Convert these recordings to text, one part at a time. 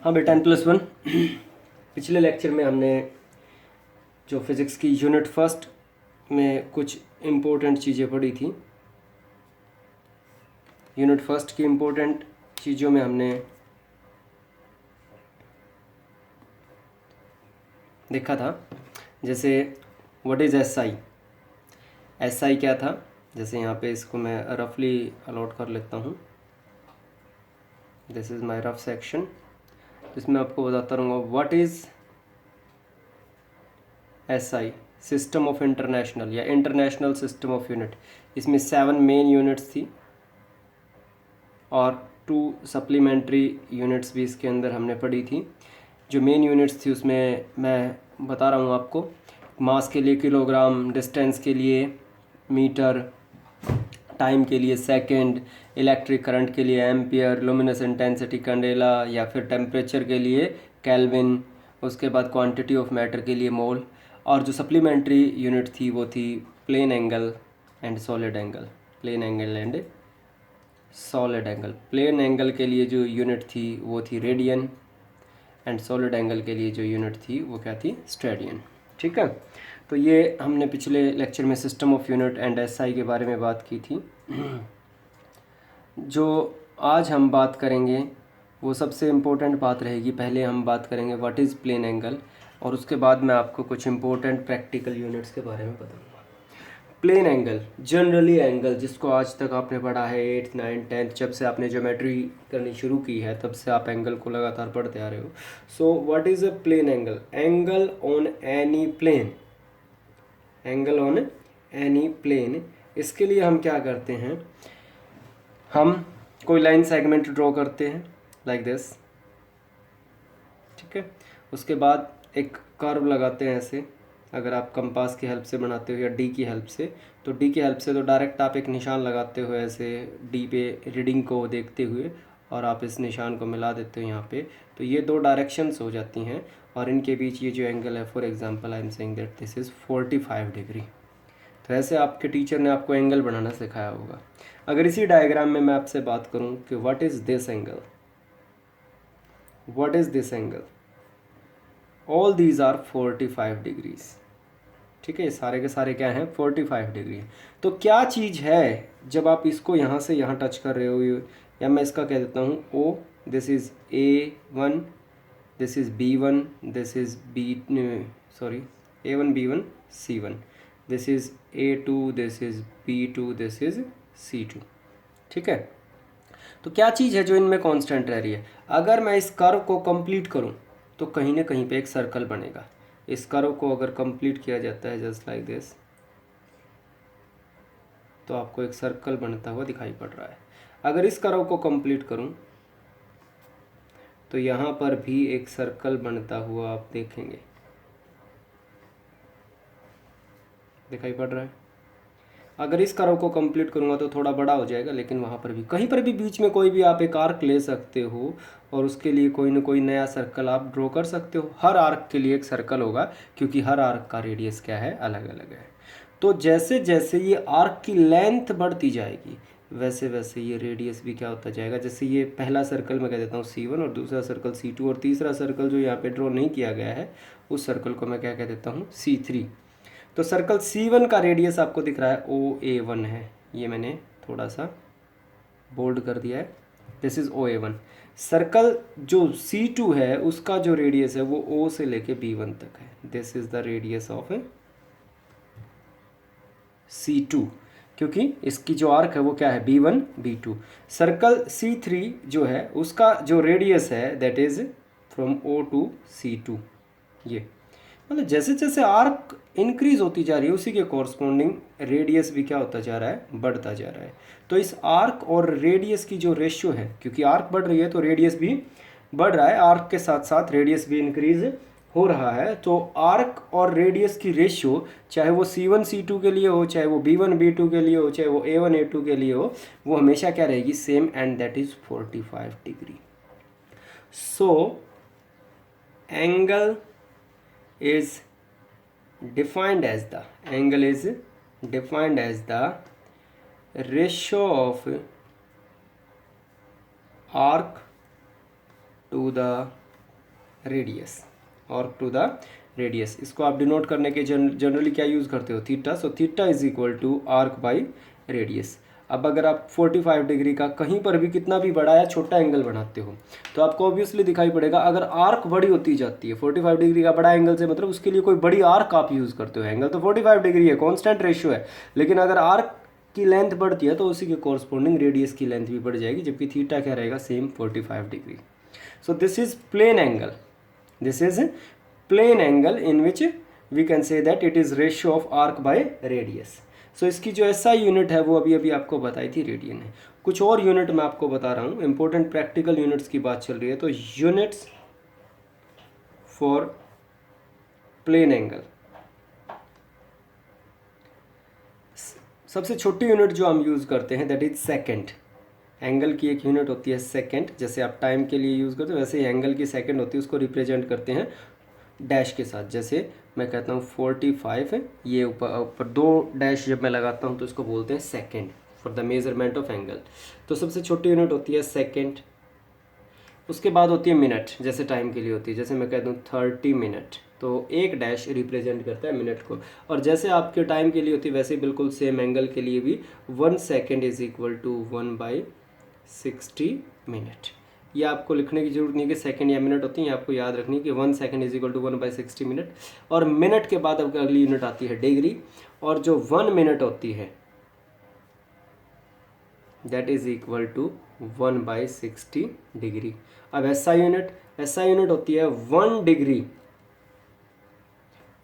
हाँ बेटा 10+1 पिछले लेक्चर में हमने जो फिज़िक्स की यूनिट फर्स्ट में कुछ इम्पोर्टेंट चीज़ें पढ़ी थी। यूनिट फर्स्ट की इम्पोर्टेंट चीज़ों में हमने देखा था, जैसे व्हाट इज़ एसआई। एसआई क्या था, जैसे यहाँ पे इसको मैं रफली अलॉट कर लेता हूँ। This is my rough section, जिसमें आपको बताता रहूँगा what is SI, system of international या इंटरनेशनल सिस्टम ऑफ यूनिट। इसमें 7 मेन यूनिट्स थी और 2 सप्लीमेंट्री यूनिट्स भी इसके अंदर हमने पढ़ी थी। जो मेन यूनिट्स थी उसमें मैं बता रहा हूँ आपको, मास के लिए किलोग्राम, डिस्टेंस के लिए मीटर, टाइम के लिए सेकंड, इलेक्ट्रिक करंट के लिए एम्पियर, लुमिनस इंटेंसिटी कैंडेला या फिर टेम्परेचर के लिए केल्विन, उसके बाद क्वांटिटी ऑफ मैटर के लिए मोल। और जो सप्लीमेंट्री यूनिट थी वो थी plane angle and solid angle. Plane angle and solid angle. Plane angle के लिए जो यूनिट थी वो थी रेडियन एंड सॉलिड एंगल के लिए जो यूनिट थी वो क्या थी, स्टेडियन। ठीक है, तो ये हमने पिछले लेक्चर में system of unit and SI के बारे में बात की थी। जो आज हम बात करेंगे वो सबसे इम्पोर्टेंट बात रहेगी। पहले हम बात करेंगे व्हाट इज़ प्लेन एंगल और उसके बाद मैं आपको कुछ इम्पोर्टेंट प्रैक्टिकल यूनिट्स के बारे में बताऊंगा। प्लेन एंगल, जनरली एंगल जिसको आज तक आपने पढ़ा है 8th 9th 10th, जब से आपने ज्योमेट्री करनी शुरू की है तब से आप एंगल को लगातार पढ़ते आ रहे हो। So what is a plane angle? Angle on any plane. Angle on any plane, इसके लिए हम क्या करते हैं, हम कोई लाइन सेगमेंट ड्रॉ करते हैं लाइक दिस। ठीक है, उसके बाद एक कर्व लगाते हैं ऐसे। अगर आप कंपास की हेल्प से बनाते हो या डी की हेल्प से, तो डी की हेल्प से तो डायरेक्ट आप एक निशान लगाते हो ऐसे डी पे रीडिंग को देखते हुए, और आप इस निशान को मिला देते हो यहाँ पे। तो ये 2 डायरेक्शंस हो जाती हैं और इनके बीच ये जो एंगल है, for example I am saying that this is 45 degree. तो ऐसे आपके टीचर ने आपको एंगल बनाना सिखाया होगा। अगर इसी डायग्राम में मैं आपसे बात करूँ कि what is this angle, what is this angle, all these are 45 degrees. ठीक है, ये सारे के सारे क्या हैं, 45 डिग्री। तो क्या चीज़ है जब आप इसको यहाँ से यहाँ टच कर रहे हो, या मैं इसका कह देता हूँ oh, this is A1, this is B1, this is A1 B1 C1, this is A2, this is B2, this is C2। ठीक है, तो क्या चीज़ है जो इनमें कांस्टेंट रह रही है? अगर मैं इस कर्व को कंप्लीट करूं तो कहीं ना कहीं पे एक सर्कल बनेगा। इस कर्व को अगर कंप्लीट किया जाता है जस्ट लाइक दिस, तो आपको एक सर्कल बनता हुआ दिखाई पड़ रहा है। अगर इस कर्व को कंप्लीट करूं तो यहाँ पर भी एक सर्कल बनता हुआ आप देखेंगे, दिखाई पड़ रहा है। अगर इस कर्व को कंप्लीट करूँगा तो थोड़ा बड़ा हो जाएगा, लेकिन वहाँ पर भी कहीं पर भी बीच में कोई भी आप एक आर्क ले सकते हो और उसके लिए कोई ना कोई नया सर्कल आप ड्रॉ कर सकते हो। हर आर्क के लिए एक सर्कल होगा, क्योंकि हर आर्क का रेडियस क्या है, अलग अलग है। तो जैसे जैसे ये आर्क की लेंथ बढ़ती जाएगी वैसे वैसे ये रेडियस भी क्या होता जाएगा। जैसे ये पहला सर्कल मैं कह देता हूँ C1 और दूसरा सर्कल C2 और तीसरा सर्कल जो यहाँ पे ड्रॉ नहीं किया गया है उस सर्कल को मैं क्या कह देता हूँ, C3। तो सर्कल C1 का रेडियस आपको दिख रहा है OA1 है, ये मैंने थोड़ा सा बोल्ड कर दिया है, दिस इज OA1। सर्कल जो C2 है उसका जो रेडियस है वो O से लेके B1 तक है, this is the radius of C2, क्योंकि इसकी जो आर्क है वो क्या है, B1 B2। सर्कल C3 जो है उसका जो रेडियस है that is from O to C2। ये मतलब जैसे जैसे आर्क इंक्रीज होती जा रही है उसी के कॉरस्पॉन्डिंग रेडियस भी क्या होता जा रहा है, बढ़ता जा रहा है। तो इस आर्क और रेडियस की जो रेशियो है, क्योंकि आर्क बढ़ रही है तो रेडियस भी बढ़ रहा है, आर्क के साथ साथ रेडियस भी इंक्रीज हो रहा है। तो आर्क और रेडियस की रेशियो चाहे वो C1 C2 के लिए हो, चाहे वो B1 B2 के लिए हो, चाहे वो A1 A2 के लिए हो, वो हमेशा क्या रहेगी, same, and that is 45 degree. So angle is defined as the ratio of arc to the radius, arc to the radius. इसको आप डिनोट करने के जनरली क्या यूज़ करते हो, theta. So theta is equal to arc by radius. अब अगर आप 45 डिग्री का कहीं पर भी कितना भी बड़ा या छोटा एंगल बनाते हो तो आपको ऑब्वियसली दिखाई पड़ेगा, अगर आर्क बड़ी होती जाती है 45 डिग्री का बड़ा एंगल से, मतलब उसके लिए कोई बड़ी आर्क आप यूज़ करते हो। एंगल तो 45 डिग्री है, कॉन्स्टेंट रेशियो है, लेकिन अगर आर्क की लेंथ बढ़ती है तो उसी के कॉरस्पॉन्डिंग रेडियस की लेंथ भी बढ़ जाएगी, जबकि थीटा क्या रहेगा, same 45 degree. So this is plane angle, this is plane angle in which we can say that it is ratio of arc by radius. So इसकी जो एसआई यूनिट है वो अभी अभी आपको बताई थी, रेडियन है। कुछ और यूनिट मैं आपको बता रहा हूँ, इंपॉर्टेंट प्रैक्टिकल यूनिट्स की बात चल रही है, तो यूनिट्स फॉर प्लेन एंगल। सबसे छोटी यूनिट जो हम यूज़ करते हैं दैट इज सेकेंड। एंगल की एक यूनिट होती है सेकेंड, जैसे आप टाइम के लिए यूज़ करते हो वैसे ही एंगल की सेकेंड होती है, उसको रिप्रेजेंट करते हैं डैश के साथ। जैसे मैं कहता हूँ 45 है, ये ऊपर 2 डैश जब मैं लगाता हूँ तो इसको बोलते हैं second for the measurement of angle. तो सबसे छोटी यूनिट होती है सेकेंड। उसके बाद होती है मिनट, जैसे टाइम के लिए होती है, जैसे मैं कह दूँ 30 मिनट, तो एक डैश रिप्रेजेंट करता है मिनट को। और जैसे आपके टाइम के लिए होती है वैसे बिल्कुल सेम एंगल के लिए भी 1 second is equal to 1/60 minute. ये आपको लिखने की जरूरत नहीं कि सेकंड या मिनट होती है, आपको याद रखनी है कि 1 second is equal to 1/60 minute. और मिनट के बाद अब अगली यूनिट आती है डिग्री, और जो 1 मिनट होती है that is equal to 1/60 degree. अब एसआई यूनिट होती है 1 degree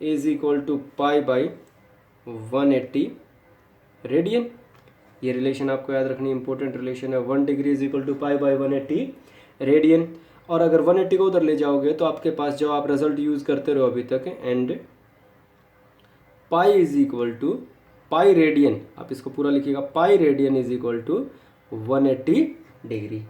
is equal to π/180 radian. ये रिलेशन आपको याद रखनी, इंपॉर्टेंट रिलेशन है। 1 degree is equal to π/180 radian. और अगर 180 को उधर ले जाओगे तो आपके पास जो आप रिजल्ट यूज करते रहो अभी तक, and pi is equal to pi radian, आप इसको पूरा लिखिएगा, pi radian is equal to 180 degree.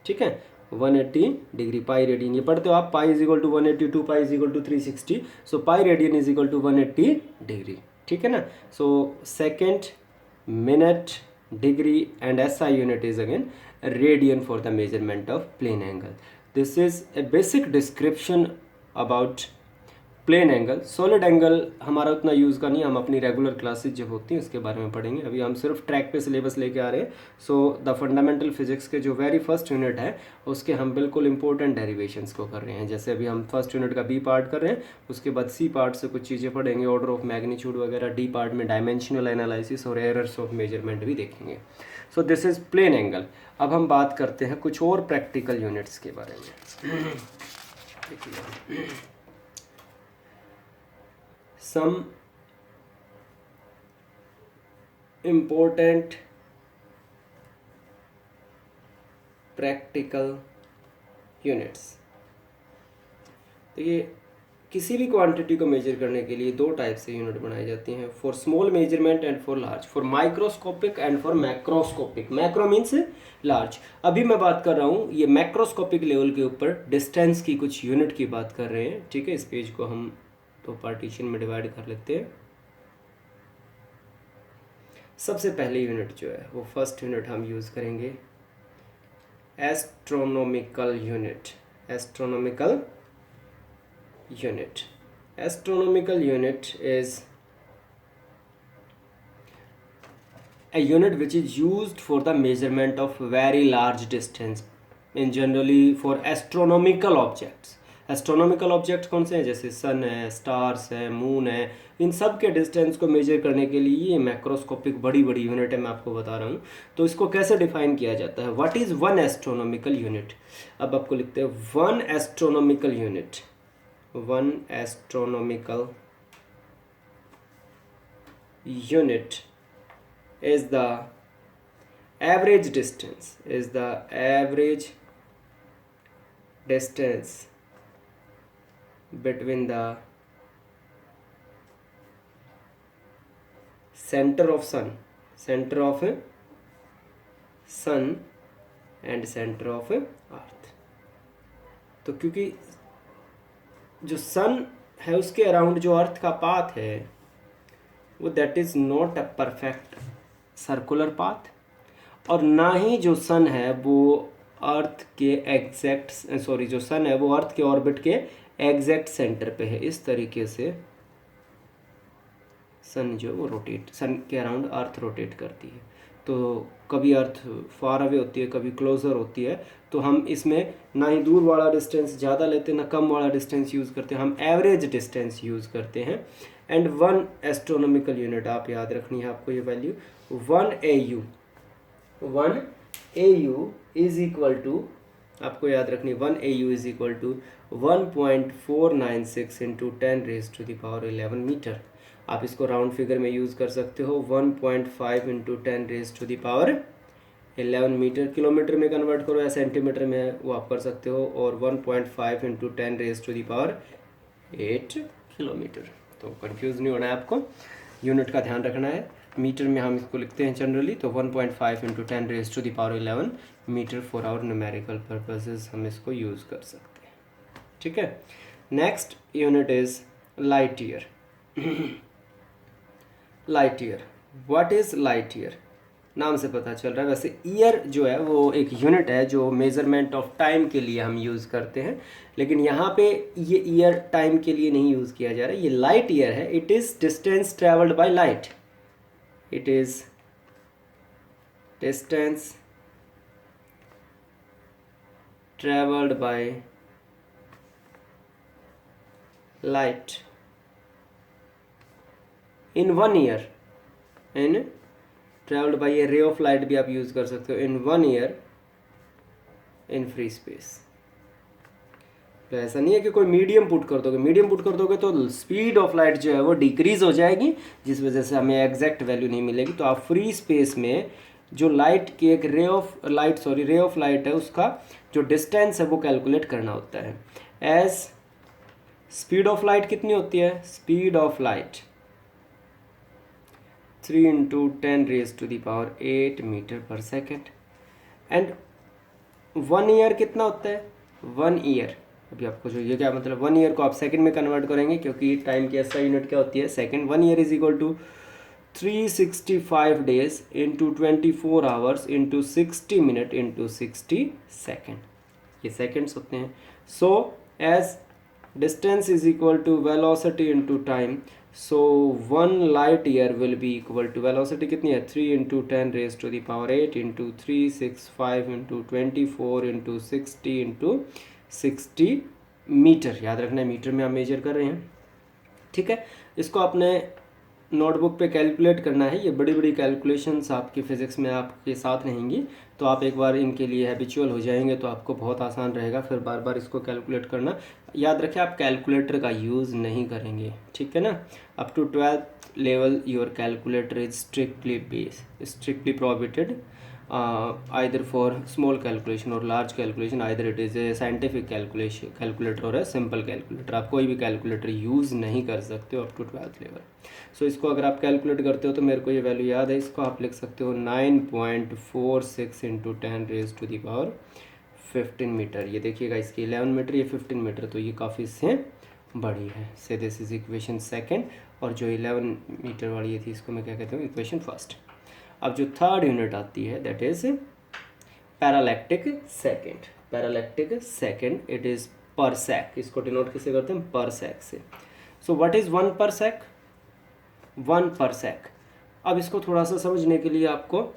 ठीक है, 180 डिग्री पाई रेडियन, ये पढ़ते हो आप, pi is equal to 180, 2 pi is equal to 360, so pi radian is equal to 180 degree. ठीक है ना। So second, minute, degree, and SI unit is again radian for the measurement of plane angle. This is a basic description about plane angle. Solid angle हमारा उतना use का नहीं, हम अपनी regular classes जब होती हैं उसके बारे में पढ़ेंगे। अभी हम सिर्फ ट्रैक पे सिलेबस लेके आ रहे हैं। सो द फंडामेंटल फिजिक्स के जो वेरी फर्स्ट यूनिट है उसके हम बिल्कुल इंपॉर्टेंट डेरिवेशंस को कर रहे हैं। जैसे अभी हम फर्स्ट यूनिट का बी पार्ट कर रहे हैं, उसके बाद सी पार्ट से कुछ चीज़ें पढ़ेंगे, ऑर्डर ऑफ मैग्नीट्यूड वगैरह, डी पार्ट में डायमेंशनल एनालिसिस और एरर्स ऑफ मेजरमेंट भी देखेंगे। So this is plane angle. अब हम बात करते हैं कुछ और प्रैक्टिकल यूनिट्स के बारे में। देखिए, some important practical units। देखिए, किसी भी क्वांटिटी को मेजर करने के लिए 2 टाइप से यूनिट बनाई जाती हैं, for small measurement and for large, for microscopic and for macroscopic. Macro means large. अभी मैं बात कर रहा हूँ ये मैक्रोस्कोपिक लेवल के ऊपर डिस्टेंस की कुछ यूनिट की बात कर रहे हैं। ठीक है, इस पेज को हम तो पार्टीशन में डिवाइड कर लेते हैं। सबसे पहले यूनिट जो है वो फर्स्ट यूनिट हम यूज़ करेंगे astronomical unit. Astronomical unit, astronomical unit is a unit which is used for the measurement of very large distance in generally for astronomical objects। Astronomical object कौन से हैं, जैसे सन है, स्टार्स है, मून है, इन सब के डिस्टेंस को मेजर करने के लिए ये मैक्रोस्कोपिक बड़ी बड़ी यूनिट है, मैं आपको बता रहा हूँ। तो इसको कैसे डिफाइन किया जाता है, what is one astronomical unit. अब आपको लिखते हैं one astronomical unit. One astronomical unit is the average distance, is the average distance between the center of sun and center of earth। तो क्योंकि जो सन है उसके अराउंड जो अर्थ का पाथ है वो that is not a perfect circular path, और ना ही जो सन है वो अर्थ के एग्जैक्ट जो सन है वो अर्थ के ऑर्बिट के एग्जैक्ट सेंटर पे है। इस तरीके से सन जो वो सन के अराउंड अर्थ रोटेट करती है। तो कभी अर्थ फार अवे होती है, कभी क्लोजर होती है। तो हम इसमें ना ही दूर वाला डिस्टेंस ज़्यादा लेते हैं, ना कम वाला डिस्टेंस यूज़ करते हैं, हम एवरेज डिस्टेंस यूज़ करते हैं। एंड 1 एस्ट्रोनॉमिकल यूनिट आप याद रखनी है आपको ये value 1 AU is equal to, आपको याद रखनी 1 AU is equal to 1.496 into 10⁻11 metre. आप इसको राउंड फिगर में यूज़ कर सकते हो। 1.5 इंटू 10⁻11 मीटर, किलोमीटर में कन्वर्ट करो या सेंटीमीटर में वो आप कर सकते हो, और 1.5 इंटू 10⁻8 किलोमीटर। तो कंफ्यूज नहीं होना है आपको, यूनिट का ध्यान रखना है। मीटर में हम इसको लिखते हैं जनरली, तो 1.5 into 10⁻11 metre for our numerical purposes हम इसको यूज़ कर सकते हैं। ठीक है, next unit is light year. Light year, what is light year? नाम से पता चल रहा है। वैसे ईयर जो है वो एक यूनिट है जो मेज़रमेंट ऑफ टाइम के लिए हम यूज़ करते हैं, लेकिन यहाँ पे ये ईयर टाइम के लिए नहीं यूज़ किया जा रहा है। ये लाइट ईयर है। It is distance travelled by light. It is distance travelled by light in 1 year, in travelled by A ray of light भी आप यूज़ कर सकते हो, इन 1 ईयर इन फ्री स्पेस। तो ऐसा नहीं है कि कोई मीडियम पुट कर दोगे, मीडियम पुट कर दोगे तो स्पीड ऑफ लाइट जो है वो डिक्रीज हो जाएगी, जिस वजह से हमें एग्जैक्ट वैल्यू नहीं मिलेगी। तो आप फ्री स्पेस में जो लाइट की एक रे ऑफ लाइट है उसका जो डिस्टेंस है वो कैलकुलेट करना होता है। एज स्पीड ऑफ लाइट कितनी होती है? Speed of light 3 into 10⁸ metre per second. And 1 year कितना होता है? 1 ईयर, अभी आपको जो ये क्या मतलब 1 ईयर को आप सेकंड में कन्वर्ट करेंगे, क्योंकि टाइम की ऐसा यूनिट क्या होती है? Second. 1 year is equal to 365 days into 24 hours into 60 minute into 60 second, ये सेकेंड्स होते हैं। So as distance is equal to velocity into time, so 1 light year will be equal to, velocity कितनी है? 3 into 10⁸ into 365 into 24 into 60 into 60 metre. याद रखना है metre में हम मेजर कर रहे हैं। ठीक है, इसको आपने नोटबुक पे कैलकुलेट करना है। ये बड़ी बड़ी कैलकुलेशंस आपकी फ़िज़िक्स में आपके साथ रहेंगी, तो आप एक बार इनके लिए हैबिचुअल हो जाएंगे तो आपको बहुत आसान रहेगा फिर बार बार इसको कैलकुलेट करना। याद रखें, आप कैलकुलेटर का यूज़ नहीं करेंगे, ठीक है ना। Up to 12th level your calculator is strictly prohibited either for small calculation or large calculation, either it is a scientific calculator or a simple calculator। आप कोई भी कैलकुलेटर यूज़ नहीं कर सकते हो अप टू 12th लेवल। सो इसको अगर आप कैलकुलेट करते हो तो मेरे को ये वैल्यू याद है, इसको आप लिख सकते हो 9.46 इंटू 10⁻15 मीटर। ये देखिएगा, इसकी 11 मीटर, ये 15 मीटर, तो ये काफ़ी इससे बड़ी है। से दिस इज इक्वेशन सेकेंड, और जो 11 मीटर वाली ये थी इसको मैं क्या कहता हूँ? Equation first. अब जो थर्ड यूनिट आती है that is parallactic second. It is parsec. इसको डिनोट किससे करते हैं? पर सेक से। सो व्हाट इज़ 1 पर सेक? 1 पर सेक। अब इसको थोड़ा सा समझने के लिए आपको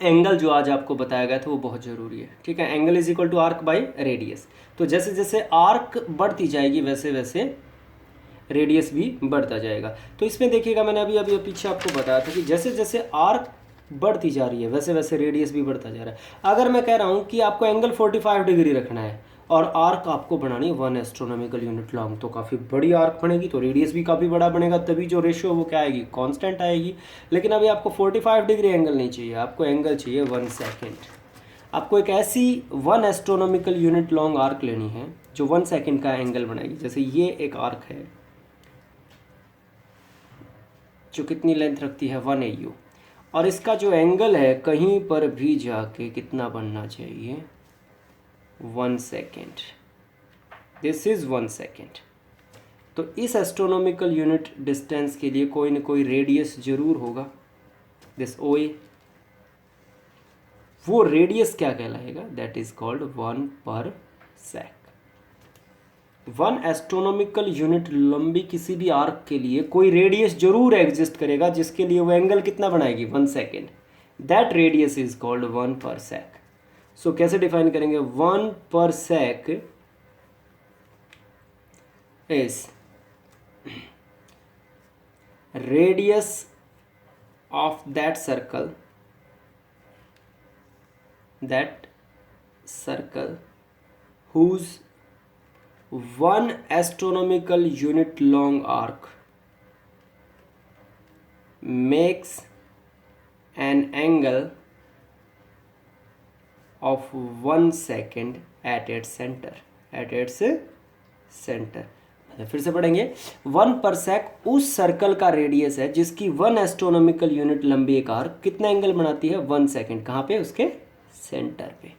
एंगल जो आज आपको बताया गया था वो बहुत ज़रूरी है, ठीक है। Angle is equal to arc by radius. तो जैसे जैसे आर्क बढ़ती जाएगी वैसे वैसे रेडियस भी बढ़ता जाएगा। तो इसमें देखिएगा, मैंने अभी पीछे आपको बताया था कि जैसे जैसे आर्क बढ़ती जा रही है वैसे वैसे रेडियस भी बढ़ता जा रहा है। अगर मैं कह रहा हूँ कि आपको एंगल 45 डिग्री रखना है और आर्क आपको बनानी है 1 एस्ट्रोनॉमिकल यूनिट लॉन्ग, तो काफ़ी बड़ी आर्क बनेगी, तो रेडियस भी काफ़ी बड़ा बनेगा, तभी जो रेशियो वो क्या आएगी? कांस्टेंट आएगी। लेकिन अभी आपको 45 डिग्री एंगल नहीं चाहिए, आपको एंगल चाहिए 1 सेकेंड। आपको एक ऐसी 1 एस्ट्रोनॉमिकल यूनिट लॉन्ग आर्क लेनी है जो 1 सेकेंड का एंगल बनाएगी। जैसे ये एक आर्क है जो कितनी लेंथ रखती है? 1 AU, और इसका जो एंगल है कहीं पर भी जाके कितना बनना चाहिए? 1 सेकेंड। This is 1 second. तो इस एस्ट्रोनॉमिकल यूनिट डिस्टेंस के लिए कोई ना कोई रेडियस जरूर होगा। दिस OA, वो रेडियस क्या कहलाएगा, दैट इज कॉल्ड 1 पर सेक। 1 एस्ट्रोनॉमिकल यूनिट लंबी किसी भी आर्क के लिए कोई रेडियस जरूर एग्जिस्ट करेगा जिसके लिए वो एंगल कितना बनाएगी, 1 second. That radius is called 1 पर सेक। सो कैसे डिफाइन करेंगे, 1 पर सेक is radius of that circle whose 1 astronomical unit long arc makes an angle of 1 second at its center। फिर से पढ़ेंगे, 1 पर सेक उस सर्कल का रेडियस है जिसकी 1 एस्ट्रोनॉमिकल यूनिट लंबी एक आर्क कितना एंगल बनाती है, 1 सेकेंड। कहाँ पे, उसके सेंटर पे।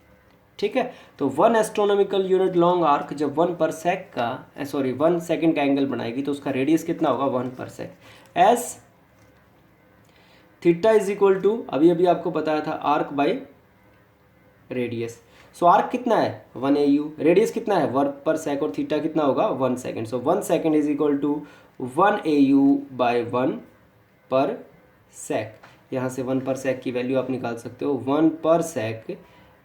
ठीक है, तो 1 एस्ट्रोनॉमिकल यूनिट लॉन्ग आर्क जब 1 पर सेक का 1 सेकेंड का एंगल बनाएगी तो उसका रेडियस कितना होगा, 1 पर सेक। S theta is equal to, अभी आपको बताया था, arc by radius. So arc कितना है, 1 AU, रेडियस कितना है, 1 पर सेक, और थीटा कितना होगा, 1 second. So 1 second is equal to 1 AU by 1 पर सेक। यहाँ से 1 पर सेक की वैल्यू आप निकाल सकते हो। 1 पर सेक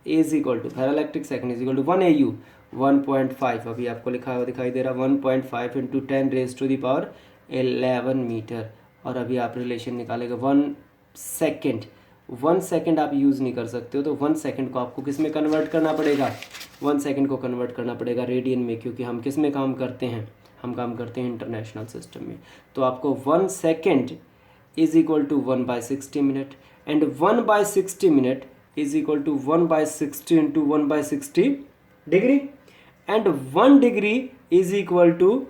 is equal to ferroelectric second is equal to 1 AU 1.5, अभी आपको लिखा हुआ दिखाई दे रहा, 1.5 into 10 raise to the power 11 metre. और अभी आप रिलेशन निकालेगा 1 सेकेंड, 1 सेकेंड आप यूज़ नहीं कर सकते हो, तो 1 सेकेंड को आपको किस में कन्वर्ट करना पड़ेगा, 1 सेकेंड को कन्वर्ट करना पड़ेगा रेडियन में, क्योंकि हम किस में काम करते हैं, हम काम करते हैं इंटरनेशनल सिस्टम में। तो आपको 1 second is equal to 1/60 minute, and 1/60 minute is equal to 1/60 into 1/60 degree, and 1 degree is equal to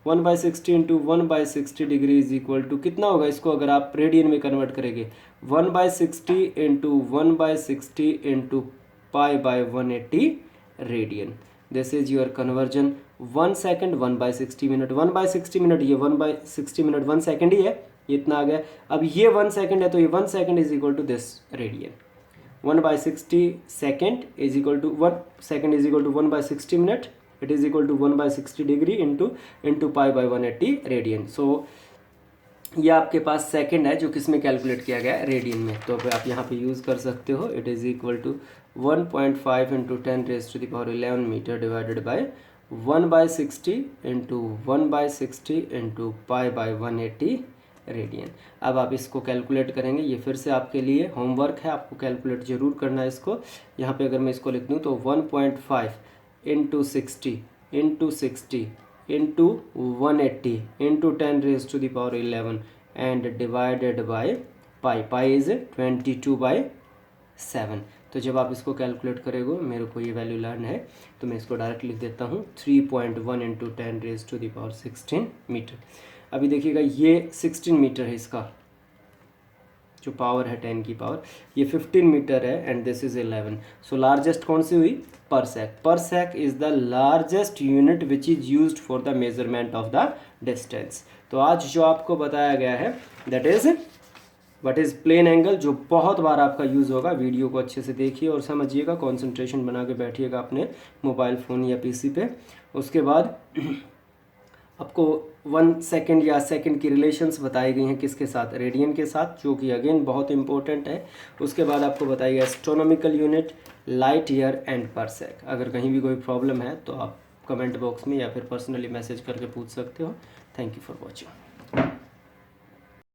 1/60 into 1/60 degree is equal to कितना होगा, इसको अगर आप रेडियन में कन्वर्ट करेंगे, 1/60 into 1/60 into π/180 radian. This is your conversion. 1 second 1/60 minute, 1/60 minute, ये 1/60 minute 1 second ही है, ये इतना आ गया। अब ये 1 सेकेंड है तो ये 1 second is equal to this radian. 1/60 second is equal to 1 second is equal to 1/60 minute, it is equal to 1/60 degree into π/180 radian. So ये आपके पास सेकंड है जो किस में कैलकुलेट किया गया है, रेडियन में। तो आप यहाँ पे यूज़ कर सकते हो, it is equal to 1.5 into 10 raise to the power 11 metre divided by 1/60 into 1/60 into π/180 radian. अब आप इसको कैलकुलेट करेंगे, ये फिर से आपके लिए होमवर्क है, आपको कैलकुलेट जरूर करना है इसको। यहाँ पे अगर मैं इसको लिख दूँ तो 1.5 into 60 into 60 into 180 into 10 raise to the power 11 and divided by pi is 22/7। तो जब आप इसको कैलकुलेट करेंगे, मेरे को ये वैल्यू लर्न है तो मैं इसको डायरेक्ट लिख देता हूँ, 3.1 into 10 raise to the power 16 metre. अभी देखिएगा ये 16 मीटर है, इसका जो पावर है 10 की पावर, ये 15 मीटर है and this is 11। So largest कौन सी हुई, parsec. Parsec is the largest unit which is used for the measurement of the distance. तो आज जो आपको बताया गया है that is what is plane angle, जो बहुत बार आपका यूज़ होगा। वीडियो को अच्छे से देखिए और समझिएगा, कॉन्सेंट्रेशन बना के बैठिएगा अपने मोबाइल फ़ोन या पीसी पे। उसके बाद आपको 1 सेकेंड या सेकेंड की रिलेशंस बताई गई हैं किसके साथ, रेडियन के साथ, जो कि अगेन बहुत इंपॉर्टेंट है। उसके बाद आपको बताई गई astronomical unit, light year and parsec. अगर कहीं भी कोई प्रॉब्लम है तो आप कमेंट बॉक्स में या फिर पर्सनली मैसेज करके पूछ सकते हो। Thank you for watching.